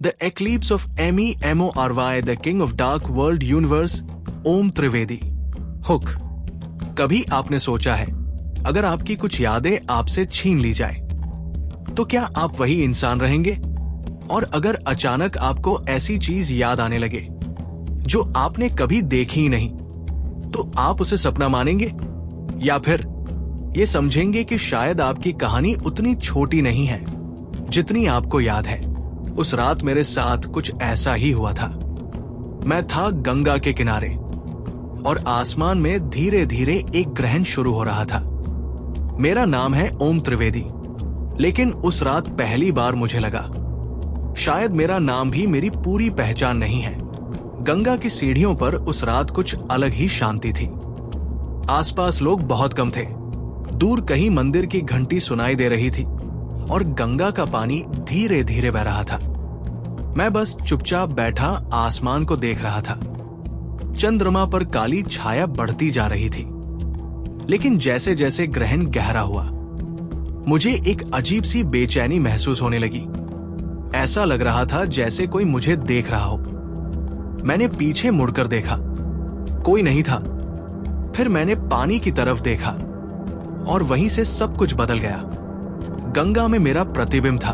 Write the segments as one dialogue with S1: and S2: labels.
S1: The eclipse of MEMORY, the king of dark world universe, Om Trivedi. Hook. कभी आपने सोचा है, अगर आपकी कुछ यादें आपसे छीन ली जाए तो क्या आप वही इंसान रहेंगे? और अगर अचानक आपको ऐसी चीज याद आने लगे जो आपने कभी देखी ही नहीं, तो आप उसे सपना मानेंगे या फिर ये समझेंगे कि शायद आपकी कहानी उतनी छोटी नहीं है जितनी आपको याद है? उस रात मेरे साथ कुछ ऐसा ही हुआ था। मैं था गंगा के किनारे और आसमान में धीरे धीरे एक ग्रहण शुरू हो रहा था। मेरा नाम है ओम त्रिवेदी, लेकिन उस रात पहली बार मुझे लगा शायद मेरा नाम भी मेरी पूरी पहचान नहीं है। गंगा की सीढ़ियों पर उस रात कुछ अलग ही शांति थी। आसपास लोग बहुत कम थे। दूर कहीं मंदिर की घंटी सुनाई दे रही थी और गंगा का पानी धीरे धीरे बह रहा था। मैं बस चुपचाप बैठा आसमान को देख रहा था। चंद्रमा पर काली छाया बढ़ती जा रही थी, लेकिन जैसे जैसे ग्रहण गहरा हुआ, मुझे एक अजीब सी बेचैनी महसूस होने लगी। ऐसा लग रहा था जैसे कोई मुझे देख रहा हो। मैंने पीछे मुड़कर देखा, कोई नहीं था। फिर मैंने पानी की तरफ देखा और वहीं से सब कुछ बदल गया। गंगा में मेरा प्रतिबिंब था,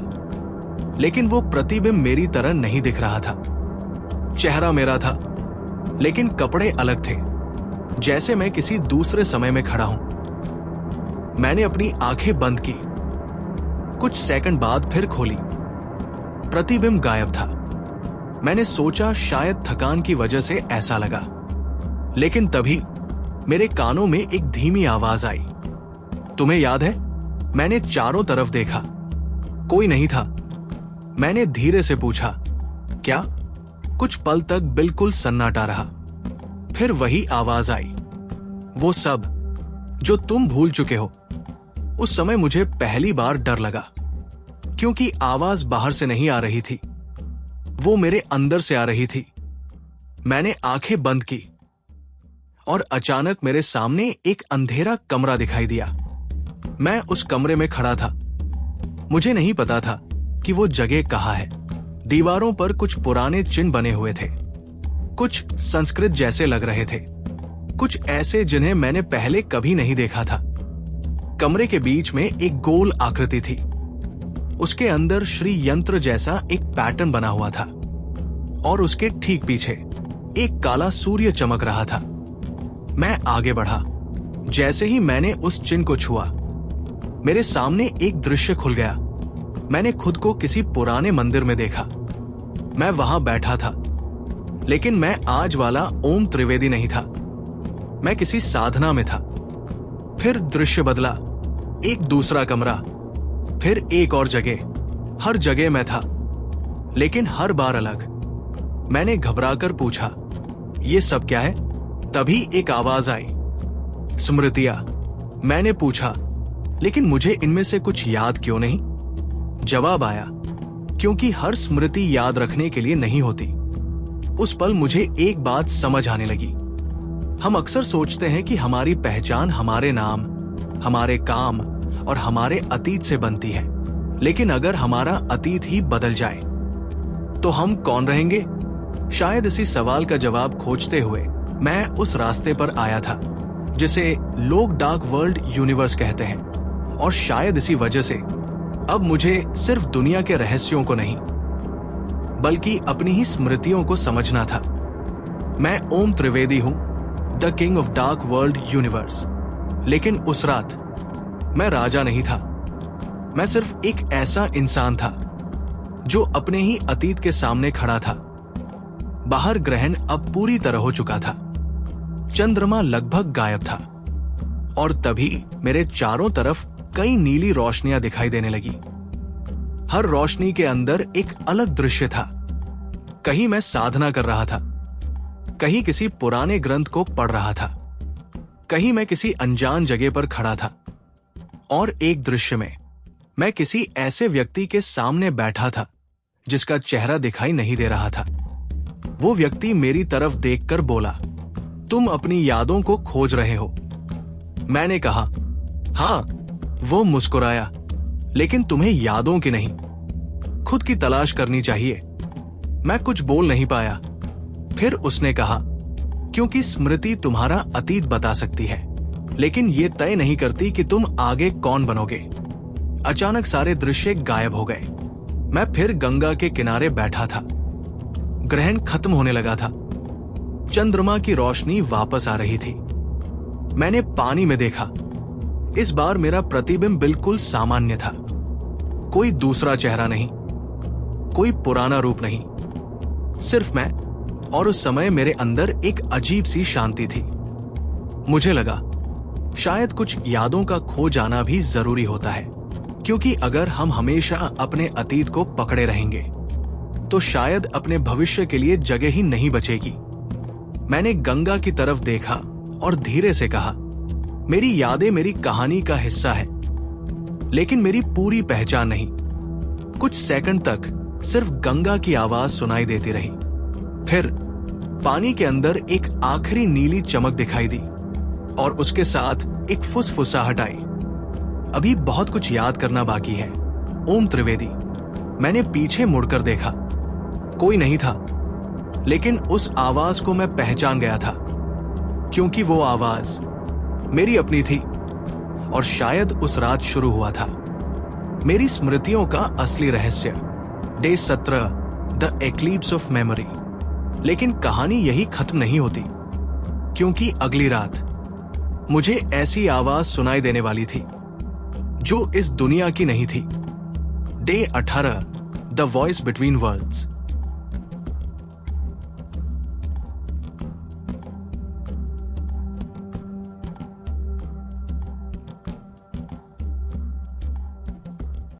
S1: लेकिन वो प्रतिबिंब मेरी तरह नहीं दिख रहा था। चेहरा मेरा था, लेकिन कपड़े अलग थे, जैसे मैं किसी दूसरे समय में खड़ा हूं। मैंने अपनी आंखें बंद की। कुछ सेकंड बाद फिर खोली। प्रतिबिंब गायब था। मैंने सोचा शायद थकान की वजह से ऐसा लगा, लेकिन तभी मेरे कानों में एक धीमी आवाज आई। तुम्हें याद है? मैंने चारों तरफ देखा, कोई नहीं था। मैंने धीरे से पूछा, क्या? कुछ पल तक बिल्कुल सन्नाटा रहा। फिर वही आवाज आई, वो सब जो तुम भूल चुके हो। उस समय मुझे पहली बार डर लगा, क्योंकि आवाज बाहर से नहीं आ रही थी, वो मेरे अंदर से आ रही थी। मैंने आंखें बंद की और अचानक मेरे सामने एक अंधेरा कमरा दिखाई दिया। मैं उस कमरे में खड़ा था। मुझे नहीं पता था कि वो जगह कहाँ है। दीवारों पर कुछ पुराने चिन्ह बने हुए थे, कुछ संस्कृत जैसे लग रहे थे, कुछ ऐसे जिन्हें मैंने पहले कभी नहीं देखा था। कमरे के बीच में एक गोल आकृति थी। उसके अंदर श्री यंत्र जैसा एक पैटर्न बना हुआ था और उसके ठीक पीछे एक काला सूर्य चमक रहा था। मैं आगे बढ़ा। जैसे ही मैंने उस चिन्ह को छुआ, मेरे सामने एक दृश्य खुल गया। मैंने खुद को किसी पुराने मंदिर में देखा। मैं वहां बैठा था, लेकिन मैं आज वाला ओम त्रिवेदी नहीं था। मैं किसी साधना में था। फिर दृश्य बदला, एक दूसरा कमरा, फिर एक और जगह। हर जगह मैं था, लेकिन हर बार अलग। मैंने घबराकर पूछा, ये सब क्या है? तभी एक आवाज आई, स्मृतियां। मैंने पूछा, लेकिन मुझे इनमें से कुछ याद क्यों नहीं? जवाब आया, क्योंकि हर स्मृति याद रखने के लिए नहीं होती। उस पल मुझे एक बात समझ आने लगी। हम अक्सर सोचते हैं कि हमारी पहचान हमारे नाम, हमारे काम और हमारे अतीत से बनती है, लेकिन अगर हमारा अतीत ही बदल जाए तो हम कौन रहेंगे? शायद इसी सवाल का जवाब खोजते हुए मैं उस रास्ते पर आया था जिसे लोग डार्क वर्ल्ड यूनिवर्स कहते हैं, और शायद इसी वजह से अब मुझे सिर्फ दुनिया के रहस्यों को नहीं, बल्कि अपनी ही स्मृतियों को समझना था। मैं ओम त्रिवेदी हूं, the king of dark world universe. लेकिन उस रात मैं राजा नहीं था। मैं सिर्फ एक ऐसा इंसान था जो अपने ही अतीत के सामने खड़ा था। बाहर ग्रहण अब पूरी तरह हो चुका था। चंद्रमा लगभग गायब था और तभी मेरे चारों तरफ कई नीली रोशनियां दिखाई देने लगी। हर रोशनी के अंदर एक अलग दृश्य था। कहीं मैं साधना कर रहा था, कहीं किसी पुराने ग्रंथ को पढ़ रहा था, कहीं मैं किसी अनजान जगह पर खड़ा था, और एक दृश्य में मैं किसी ऐसे व्यक्ति के सामने बैठा था जिसका चेहरा दिखाई नहीं दे रहा था। वो व्यक्ति मेरी तरफ देखकर बोला, तुम अपनी यादों को खोज रहे हो। मैंने कहा, हाँ। वो मुस्कुराया, लेकिन तुम्हें यादों की नहीं, खुद की तलाश करनी चाहिए। मैं कुछ बोल नहीं पाया। फिर उसने कहा, क्योंकि स्मृति तुम्हारा अतीत बता सकती है, लेकिन ये तय नहीं करती कि तुम आगे कौन बनोगे। अचानक सारे दृश्य गायब हो गए। मैं फिर गंगा के किनारे बैठा था। ग्रहण खत्म होने लगा था। चंद्रमा की रोशनी वापस आ रही थी। मैंने पानी में देखा। इस बार मेरा प्रतिबिंब बिल्कुल सामान्य था। कोई दूसरा चेहरा नहीं, कोई पुराना रूप नहीं, सिर्फ मैं। और उस समय मेरे अंदर एक अजीब सी शांति थी। मुझे लगा शायद कुछ यादों का खो जाना भी जरूरी होता है, क्योंकि अगर हम हमेशा अपने अतीत को पकड़े रहेंगे तो शायद अपने भविष्य के लिए जगह ही नहीं बचेगी। मैंने गंगा की तरफ देखा और धीरे से कहा, मेरी यादें मेरी कहानी का हिस्सा है, लेकिन मेरी पूरी पहचान नहीं। कुछ सेकंड तक सिर्फ गंगा की आवाज सुनाई देती रही। फिर पानी के अंदर एक आखिरी नीली चमक दिखाई दी और उसके साथ एक फुसफुसाहट आई। अभी बहुत कुछ याद करना बाकी है। ओम त्रिवेदी। मैंने पीछे मुड़कर देखा। कोई नहीं था, लेकिन उस आवाज को मैं पहचान गया था, क्योंकि वो आवाज मेरी अपनी थी और शायद उस रात शुरू हुआ था मेरी स्मृतियों का असली रहस्य। Day 17, the eclipse of memory. लेकिन कहानी यही खत्म नहीं होती, क्योंकि अगली रात मुझे ऐसी आवाज सुनाई देने वाली थी जो इस दुनिया की नहीं थी। Day 18, the voice between world's.